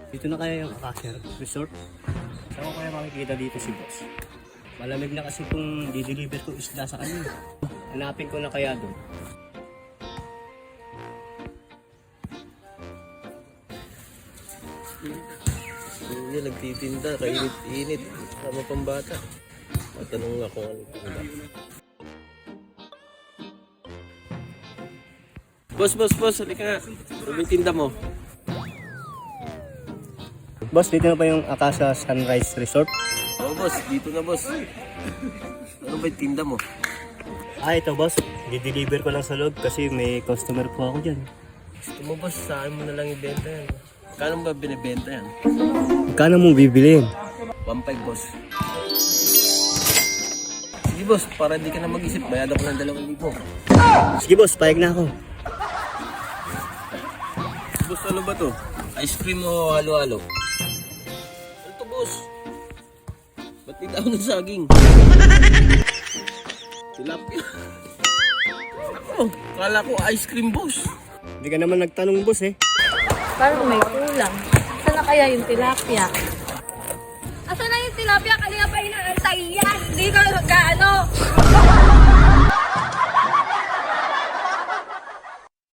Dito na kaya yung Acacia Resort? Saan ko kaya makikita dito si boss? Malamig na kasi kung di-deliver ko isda sa kanya. Hanapin ko na kaya doon. Hindi nagtitinda, kainit-init. Sama pang bata. Matanong ako ano tinda. Boss, halika nga. Sabi tinda mo. Boss, dito na pa yung Acacia Sunrise Resort? Oo boss, dito na boss. Ano ba yung tinda mo? Ito boss. Di-deliver ko lang sa loob kasi may customer po ako dyan. Gusto mo boss, sa akin mo na lang ibenta yan. Kano ba binibenta yan? Kano mo bibili yun? 1.5 boss. Sige boss, para hindi ka na mag-isip, bayad ako ng 2,000. Sige boss, payag na ako. Boss, ano ba to? Ice cream o halo-halo? Ano to boss? Ba't di daw ng saging? Tilapia. Ako, kala ko ice cream boss. Hindi ka naman nagtanong boss eh. Parang may kulang. Saan na kaya yung tilapia? Asan na yung tilapia? Kanina pa inaantay yan. Hindi ka ano.